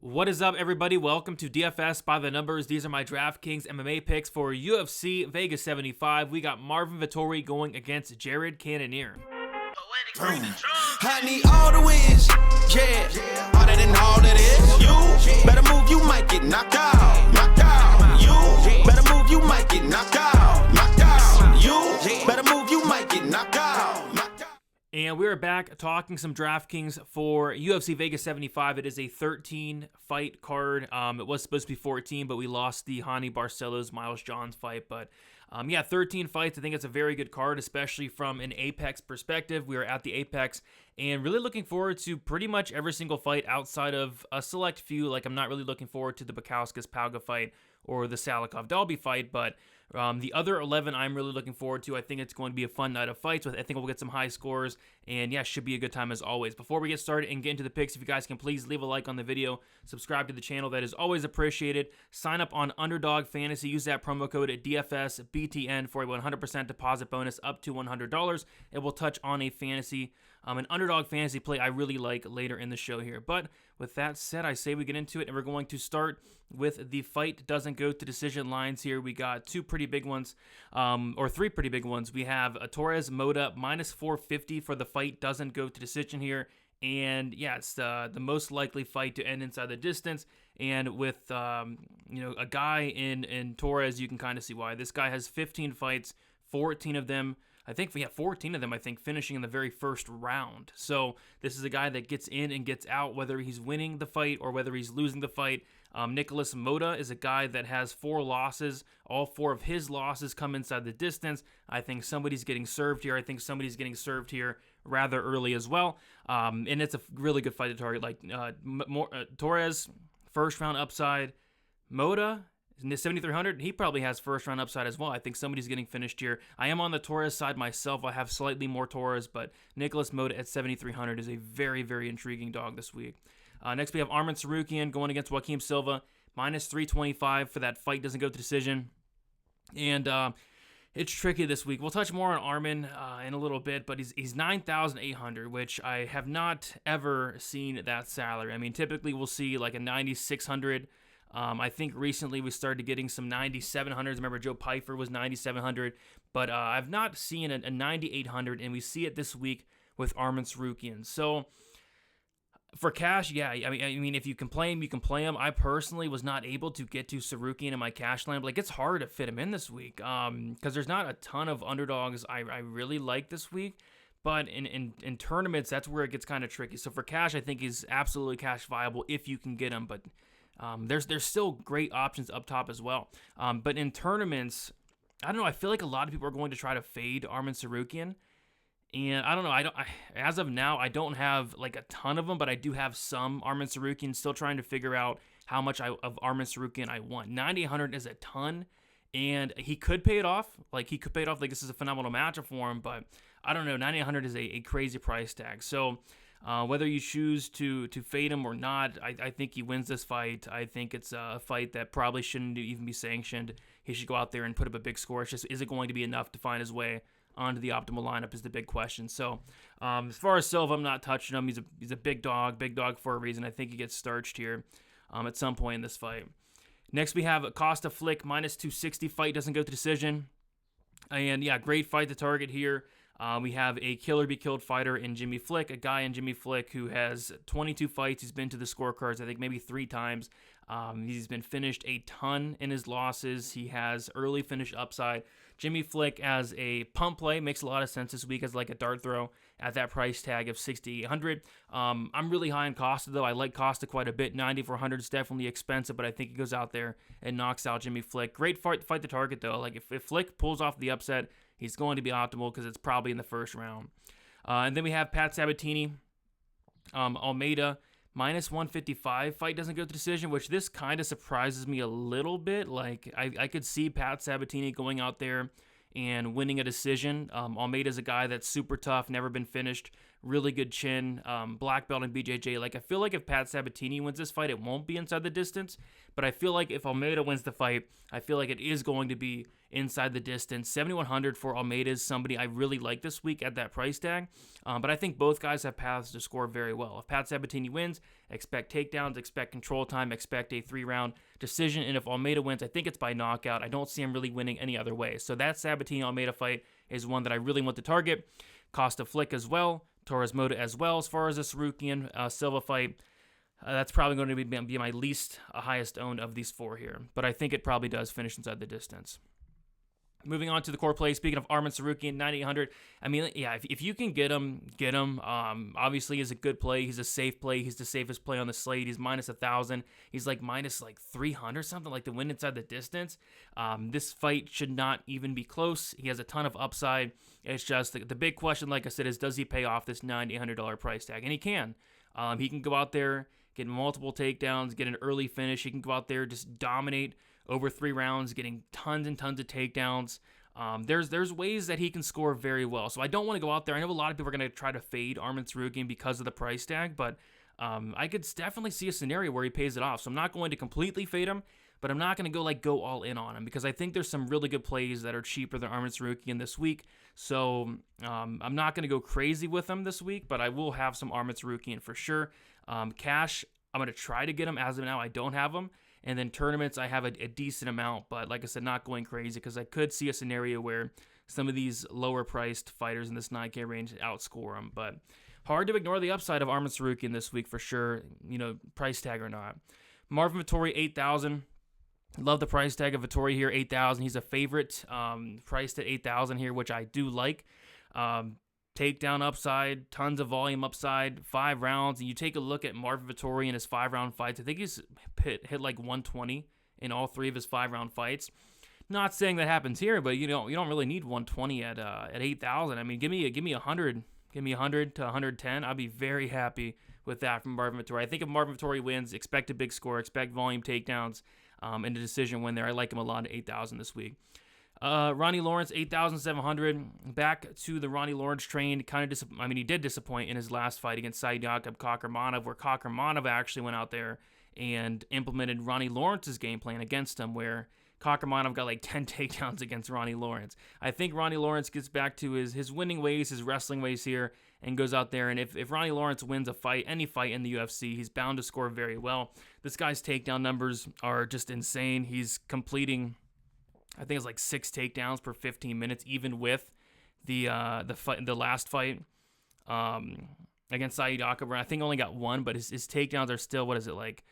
What is up, everybody? Welcome to DFS by the Numbers. These are my Draftkings MMA picks for UFC Vegas 75. We got Marvin Vettori going against Jared Cannonier. I need all the wins, yeah. Harder than all of this. You better move, you might get knocked out. Knocked out. You better move, you might get knocked out. Knocked out. You better move, you might get knocked out. Knocked out. And we're back talking some DraftKings for UFC Vegas 75. It is a 13-fight card. It was supposed to be 14, but we lost the Hani Barcelos Miles Johns fight. But yeah, 13 fights. I think it's a very good card, especially from an Apex perspective. We are at the Apex and really looking forward to pretty much every single fight outside of a select few. Like, I'm not really looking forward to the Bukauskas-Pauga fight or the Salikov-Dalby fight, but the other 11 I'm really looking forward to. I think it's going to be a fun night of fights. I think we'll get some high scores, and yeah, should be a good time as always. Before we get started and get into the picks, if you guys can please leave a like on the video, subscribe to the channel. That is always appreciated. Sign up on Underdog Fantasy. Use that promo code at DFSBTN for a 100% deposit bonus up to $100. It will touch on a fantasy, an Underdog fantasy play I really like later in the show here. But with that said, I say we get into it, and we're going to start with the fight doesn't go to decision lines here. We got two pretty big ones, or three pretty big ones. We have a Torres Moda minus 450 for the fight doesn't go to decision here. And yeah, it's the most likely fight to end inside the distance. And with a guy in Torres, you can kind of see why. This guy has 15 fights, 14 of them. I think we have 14 of them, finishing in the very first round. So this is a guy that gets in and gets out, whether he's winning the fight or whether he's losing the fight. Nicholas Moda is a guy that has 4 losses. All 4 of his losses come inside the distance. I think somebody's getting served here. I think somebody's getting served here rather early as well. And it's a really good fight to target. Like Torres, first round upside. Moda, 7,300, he probably has first round upside as well. I think somebody's getting finished here. I am on the Torres side myself. I have slightly more Torres, but Nicholas Moda at 7,300 is a very, very intriguing dog this week. Next, we have Arman Tsarukyan going against Joaquim Silva, minus 325 for that fight doesn't go to decision. And it's tricky this week. We'll touch more on Arman in a little bit, but he's 9,800, which I have not ever seen that salary. I mean, typically we'll see like a 9,600. I think recently we started getting some 9,700s. Remember, Joe Pyfer was 9,700, but I've not seen a 9,800, and we see it this week with Arman Tsarukyan. So for cash, yeah, I mean, if you can play him, you can play him. I personally was not able to get to Tsarukyan in my cash line. Like, it's hard to fit him in this week because there's not a ton of underdogs I really like this week. But in tournaments, that's where it gets kind of tricky. So for cash, I think he's absolutely cash viable if you can get him. But there's still great options up top as well. But in tournaments, I don't know. I feel like a lot of people are going to try to fade Arman Tsarukyan. And I don't know. As of now, I don't have like a ton of them, but I do have some Arman Tsarukyan. Still trying to figure out how much of Arman Tsarukyan I want. 9,800 is a ton, and he could pay it off. Like this is a phenomenal matchup for him, but I don't know. 9,800 is a crazy price tag. So whether you choose to fade him or not, I think he wins this fight. I think it's a fight that probably shouldn't even be sanctioned. He should go out there and put up a big score. It's just, is it going to be enough to find his way onto the optimal lineup is the big question. So as far as Silva, I'm not touching him. He's a big dog for a reason. I think he gets starched here at some point in this fight. Next, we have Costa Flick, minus 260. Fight doesn't go to decision. And yeah, great fight to target here. We have a killer be killed fighter in Jimmy Flick, a guy in Jimmy Flick who has 22 fights. He's been to the scorecards, I think maybe 3 times. He's been finished a ton in his losses. He has early finish upside. Jimmy Flick as a pump play makes a lot of sense this week as like a dart throw at that price tag of 6,800. I'm really high on Costa though. I like Costa quite a bit. 9,400 is definitely expensive, but I think he goes out there and knocks out Jimmy Flick. Great fight to target though. Like if Flick pulls off the upset, he's going to be optimal because it's probably in the first round. And then we have Pat Sabatini, Almeida, minus 155. Fight doesn't go to decision, which this kind of surprises me a little bit. Like, I could see Pat Sabatini going out there and winning a decision. Almeida's a guy that's super tough, never been finished really good chin, black belt in BJJ. Like, I feel like if Pat Sabatini wins this fight, it won't be inside the distance. But I feel like if Almeida wins the fight, I feel like it is going to be inside the distance. 7,100 for Almeida is somebody I really like this week at that price tag. But I think both guys have paths to score very well. If Pat Sabatini wins, expect takedowns, expect control time, expect a 3-round decision. And if Almeida wins, I think it's by knockout. I don't see him really winning any other way. So that Sabatini-Almeida fight is one that I really want to target. Costa Flick as well. Torres Moda as well. As far as this Sarukian Silva fight, that's probably going to be my least highest owned of these 4 here. But I think it probably does finish inside the distance. Moving on to the core play. Speaking of Arman Sarukian, 9,800. I mean, yeah, if you can get him, get him. Obviously, he's a good play. He's a safe play. He's the safest play on the slate. He's minus 1,000. He's like minus 300 something, like the win inside the distance. This fight should not even be close. He has a ton of upside. It's just the big question, like I said, is does he pay off this $9,800 price tag? And he can. He can go out there, get multiple takedowns, get an early finish. He can go out there, just dominate over 3 rounds, getting tons and tons of takedowns. There's ways that he can score very well. So I don't want to go out there. I know a lot of people are going to try to fade Arman Sarukian because of the price tag, but I could definitely see a scenario where he pays it off. So I'm not going to completely fade him, but I'm not going to go all in on him because I think there's some really good plays that are cheaper than Arman Sarukian this week. So I'm not going to go crazy with him this week, but I will have some Arman Sarukian for sure. Cash, I'm going to try to get him. As of now, I don't have him. And then tournaments, I have a decent amount, but like I said, not going crazy because I could see a scenario where some of these lower-priced fighters in this 9K range outscore them. But hard to ignore the upside of Arman Sarukian this week for sure, price tag or not. Marvin Vettori, 8,000. Love the price tag of Vettori here, 8,000. He's a favorite, priced at 8,000 here, which I do like. Takedown upside, tons of volume upside, 5 rounds. And you take a look at Marvin Vettori in his 5-round fights. I think he's hit like 120 in all 3 of his 5-round fights. Not saying that happens here, but you don't really need 120 at 8,000. I mean, give me 100, give me 100 to 110. I'll be very happy with that from Marvin Vettori. I think if Marvin Vettori wins, expect a big score, expect volume takedowns, and a decision win there. I like him a lot at 8,000 this week. Ronnie Lawrence, 8,700. Back to the Ronnie Lawrence train. He did disappoint in his last fight against Saidakab Kakhramonov, where Kakhramonov actually went out there and implemented Ronnie Lawrence's game plan against him, where Kakhramonov got like 10 takedowns against Ronnie Lawrence. I think Ronnie Lawrence gets back to his winning ways, his wrestling ways here, and goes out there. And if Ronnie Lawrence wins a fight, any fight in the UFC, he's bound to score very well. This guy's takedown numbers are just insane. He's completing, I think it's like 6 takedowns per 15 minutes, even with the last fight against Saidakab, where I think only got 1, but his takedowns are still, what is it, like,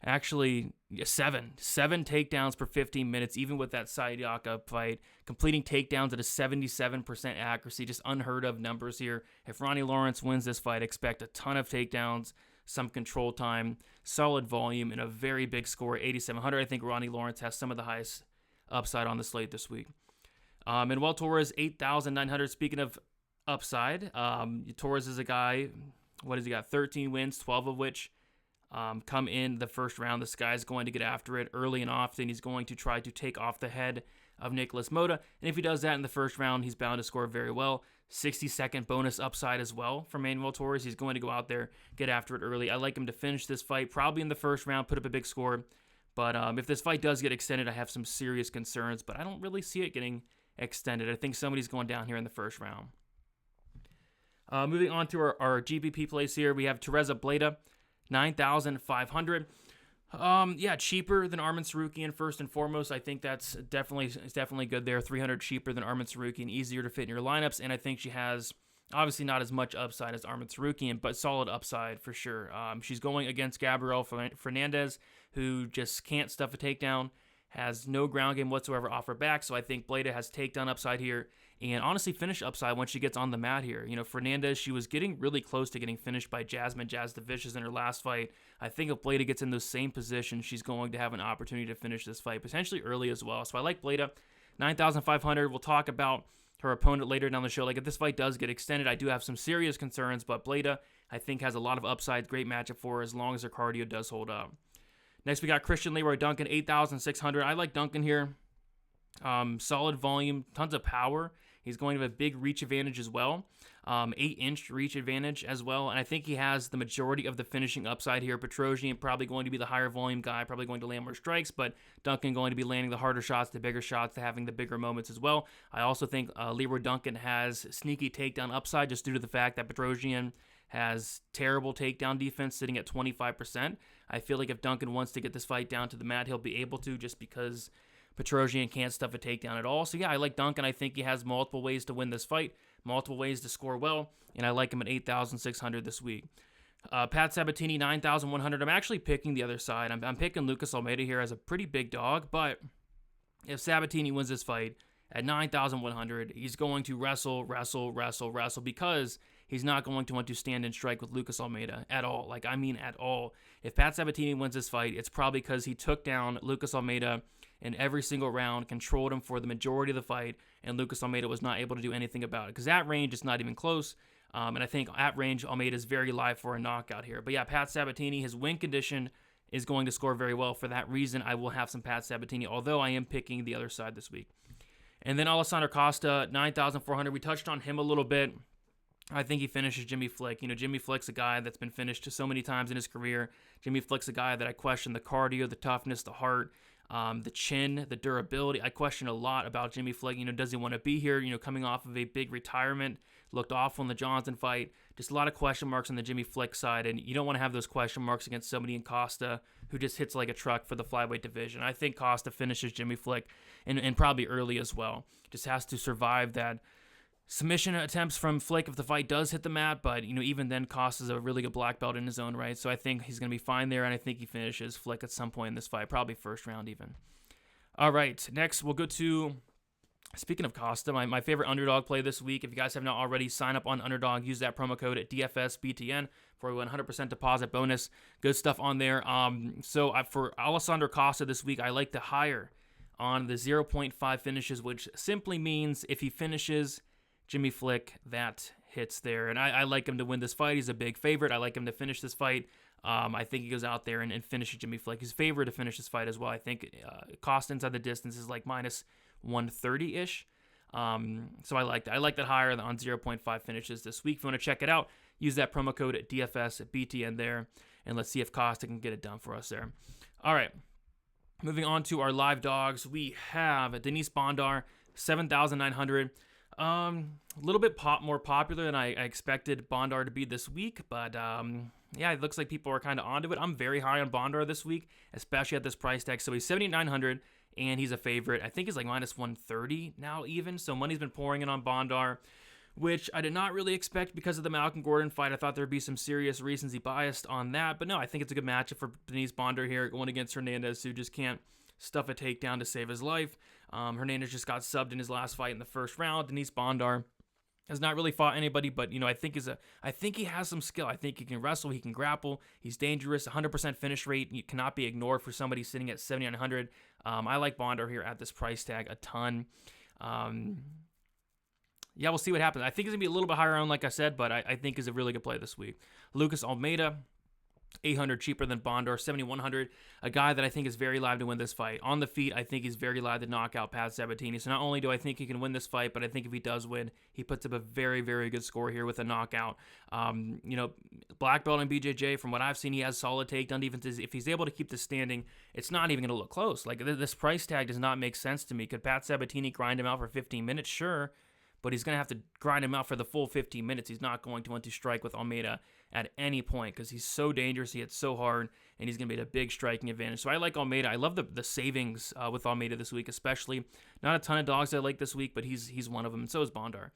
actually 7 takedowns per 15 minutes, even with that Saidakab fight, completing takedowns at a 77% accuracy, just unheard of numbers here. If Ronnie Lawrence wins this fight, expect a ton of takedowns, some control time, solid volume, and a very big score, 8,700. I think Ronnie Lawrence has some of the highest upside on the slate this week. Manuel Torres, 8,900. Speaking of upside, Torres is a guy, what has he got? 13 wins, 12 of which come in the first round. This guy's going to get after it early and often. He's going to try to take off the head of Nicholas Moda. And if he does that in the first round, he's bound to score very well. 60-second bonus upside as well for Manuel Torres. He's going to go out there, get after it early. I like him to finish this fight, probably in the first round, put up a big score. But if this fight does get extended, I have some serious concerns, but I don't really see it getting extended. I think somebody's going down here in the first round. Moving on to our GPP plays here, we have Teresa Bleda, 9,500. Cheaper than Arman Sarukian first and foremost. I think it's definitely good there. 300 cheaper than Arman Sarukian, easier to fit in your lineups, and I think she has obviously not as much upside as Arman Sarukian, but solid upside for sure. She's going against Gabriel Fernandez, who just can't stuff a takedown, has no ground game whatsoever off her back, so I think Bleda has takedown upside here, and honestly finish upside once she gets on the mat here. Fernandez, she was getting really close to getting finished by Jazz the Vicious in her last fight. I think if Bleda gets in those same positions, she's going to have an opportunity to finish this fight, potentially early as well. So I like Bleda, 9,500. We'll talk about her opponent later down the show. Like, if this fight does get extended, I do have some serious concerns, but Bleda, I think, has a lot of upside. Great matchup for her as long as her cardio does hold up. Next, we got Christian Leroy Duncan, 8,600. I like Duncan here. Solid volume, tons of power. He's going to have a big reach advantage as well, 8-inch reach advantage as well. And I think he has the majority of the finishing upside here. Petrosian probably going to be the higher volume guy, probably going to land more strikes, but Duncan going to be landing the harder shots, the bigger shots, having the bigger moments as well. I also think Leroy Duncan has sneaky takedown upside just due to the fact that Petrosian has terrible takedown defense sitting at 25%. I feel like if Duncan wants to get this fight down to the mat, he'll be able to, just because Petrosian can't stuff a takedown at all. So yeah, I like Duncan. I think he has multiple ways to win this fight, multiple ways to score well, and I like him at 8,600 this week. Pat Sabatini, 9,100. I'm actually picking the other side. I'm picking Lucas Almeida here as a pretty big dog, but if Sabatini wins this fight at 9,100, he's going to wrestle because he's not going to want to stand and strike with Lucas Almeida at all. Like, I mean at all. If Pat Sabatini wins this fight, it's probably because he took down Lucas Almeida in every single round, controlled him for the majority of the fight, and Lucas Almeida was not able to do anything about it. Because at range, it's not even close. And I think at range, Almeida is very live for a knockout here. But yeah, Pat Sabatini, his win condition is going to score very well. For that reason, I will have some Pat Sabatini, although I am picking the other side this week. And then Alessandro Costa, 9,400. We touched on him a little bit. I think he finishes Jimmy Flick. Jimmy Flick's a guy that's been finished so many times in his career. Jimmy Flick's a guy that I question the cardio, the toughness, the heart, the chin, the durability. I question a lot about Jimmy Flick. Does he want to be here? Coming off of a big retirement, looked awful in the Johnson fight. Just a lot of question marks on the Jimmy Flick side, and you don't want to have those question marks against somebody in Costa who just hits like a truck for the flyweight division. I think Costa finishes Jimmy Flick, and probably early as well. Just has to survive that submission attempts from Flick if the fight does hit the mat, but even then, Costa's a really good black belt in his own right, so I think he's going to be fine there, and I think he finishes Flick at some point in this fight, probably first round even. All right, next we'll go to, speaking of Costa, my favorite underdog play this week. If you guys have not already, sign up on Underdog, use that promo code at DFSBTN for a 100% deposit bonus. Good stuff on there. So for Alessandro Costa this week, I like to higher on the 0.5 finishes, which simply means if he finishes Jimmy Flick, that hits there. And I like him to win this fight. He's a big favorite. I like him to finish this fight. I think he goes out there and finishes Jimmy Flick. He's favored to finish this fight as well. I think cost inside the distance is like minus 130-ish. So I like that. I like that higher on 0.5 finishes this week. If you want to check it out, use that promo code at DFS at BTN there. And let's see if Costa can get it done for us there. All right. Moving on to our live dogs, we have Denise Bondar, 7,900. A little bit more popular than I expected Bondar to be this week, but yeah, it looks like people are kind of onto it. I'm very high on Bondar this week, especially at this price tag. So he's 7,900, and he's a favorite. I think he's like minus 130 now even, so money's been pouring in on Bondar, which I did not really expect because of the Malcolm Gordon fight. I thought there would be some serious recency bias on that, but no, I think it's a good matchup for Denise Bondar here, going against Hernandez, who just can't stuff a takedown to save his life. Hernandez just got subbed in his last fight in the first round. Denise Bondar has not really fought anybody, but I think he has some skill. I think he can wrestle, he can grapple, he's dangerous. 100% finish rate, you cannot be ignored for somebody sitting at 7,900. I like Bondar here at this price tag a ton. Yeah, we'll see what happens. I think he's gonna be a little bit higher on, like I said, but I think he's a really good play this week. Lucas Almeida, 800 cheaper than Bondar, 7,100. A guy that I think is very live to win this fight. On the feet, I think he's very live to knock out Pat Sabatini. So not only do I think he can win this fight, but I think if he does win, he puts up a very, very good score here with a knockout. Black belt and BJJ, from what I've seen, he has solid takedown defenses. If he's able to keep this standing, it's not even going to look close. Like, this price tag does not make sense to me. Could Pat Sabatini grind him out for 15 minutes? Sure. But he's going to have to grind him out for the full 15 minutes. He's not going to want to strike with Almeida at any point because he's so dangerous, he hits so hard, and he's going to be at a big striking advantage. So I like Almeida. I love the savings with Almeida this week, especially. Not a ton of dogs I like this week, but he's one of them, and so is Bondar.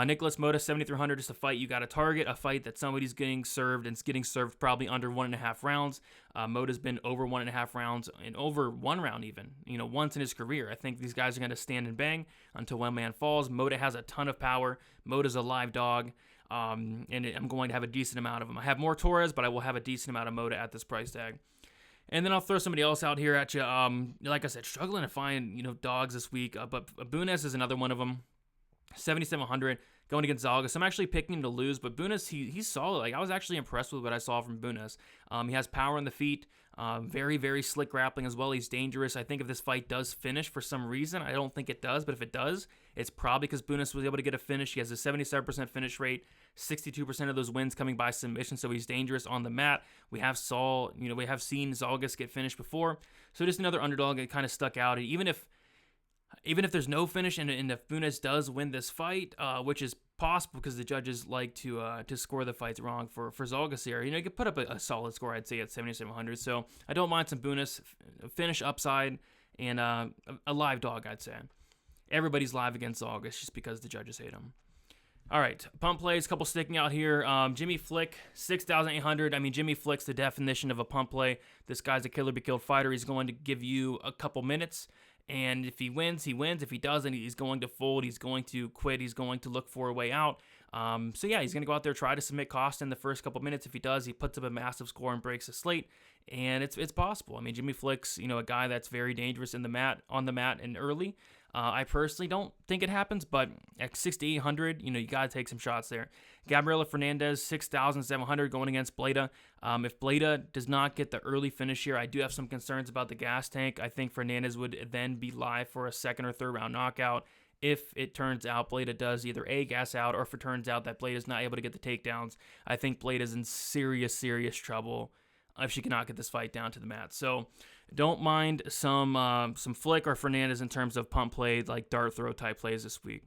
Nicholas Mota, 7,300, just a fight you got to target, a fight that somebody's getting served, and it's getting served probably under 1.5 rounds. Mota's been over 1.5 rounds, and over 1 round even, once in his career. I think these guys are going to stand and bang until one man falls. Mota has a ton of power. Mota's a live dog, and I'm going to have a decent amount of them. I have more Torres, but I will have a decent amount of Mota at this price tag. And then I'll throw somebody else out here at you. Like I said, struggling to find, dogs this week, but Abunez is another one of them. 7,700, going against Zalgas. I'm actually picking him to lose, but Bunis, he's solid. Like, I was actually impressed with what I saw from Bunis. He has power on the feet, very, very slick grappling as well. He's dangerous. I think if this fight does finish for some reason, I don't think it does, but if it does, it's probably because Bunis was able to get a finish. He has a 77% finish rate, 62% of those wins coming by submission, so he's dangerous on the mat. We have seen Zalgas get finished before, so just another underdog that kind of stuck out. And even if there's no finish and if Bunis does win this fight, which is possible because the judges like to score the fights wrong for Zalgas here, you could put up a solid score, I'd say, at 7,700. So I don't mind some Bunis finish upside and a live dog, I'd say. Everybody's live against Zalgas just because the judges hate him. All right, pump plays, couple sticking out here. Jimmy Flick, 6,800. I mean, Jimmy Flick's the definition of a pump play. This guy's a kill-or-be-killed fighter. He's going to give you a couple minutes, and if he wins, he wins. If he doesn't, he's going to fold. He's going to quit. He's going to look for a way out. So yeah, he's going to go out there, try to submit Costa in the first couple minutes. If he does, he puts up a massive score and breaks a slate, and it's possible. I mean, Jimmy Flick's, a guy that's very dangerous on the mat and early. I personally don't think it happens, but at 6,800, you got to take some shots there. Gabriela Fernandez, 6,700 going against Bleda. If Bleda does not get the early finish here, I do have some concerns about the gas tank. I think Fernandez would then be live for a second or third round knockout if it turns out Bleda does either A, gas out, or if it turns out that Bleda's not able to get the takedowns. I think Bleda's in serious, serious trouble if she cannot get this fight down to the mat. So don't mind some Flick or Fernandez in terms of pump play, like dart throw type plays this week.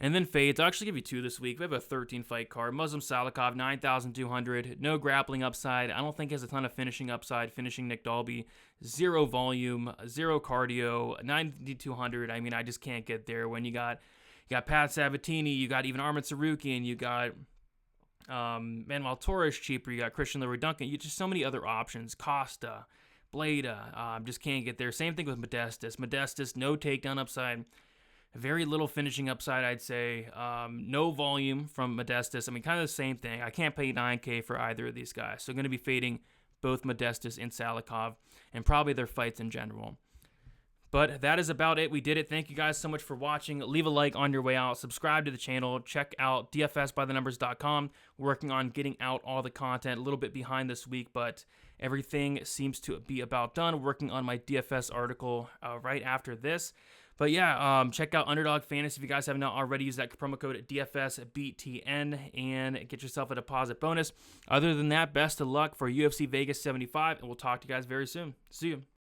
And then fades. I'll actually give you two this week. We have a 13-fight card. Muslim Salikov, 9,200. No grappling upside. I don't think he has a ton of finishing upside. Finishing Nick Dalby. 0 volume. 0 cardio. 9,200. I mean, I just can't get there when you got Pat Sabatini. You got even Arman Tsarukyan. You got Manuel Torres cheaper. You got Christian Leroy Duncan. You just so many other options. Costa. Bleda. Just can't get there. Same thing with Modestas. Modestas, no takedown upside. Very little finishing upside, I'd say. No volume from Modestas. I mean, kind of the same thing. I can't pay $9K for either of these guys. So I'm going to be fading both Modestas and Salikov and probably their fights in general. But that is about it. We did it. Thank you guys so much for watching. Leave a like on your way out. Subscribe to the channel. Check out dfsbythenumbers.com. We're working on getting out all the content. A little bit behind this week, but everything seems to be about done. Working on my DFS article right after this. But yeah, check out Underdog Fantasy if you guys have not already. Use that promo code DFSBTN and get yourself a deposit bonus. Other than that, best of luck for UFC Vegas 75, and we'll talk to you guys very soon. See you.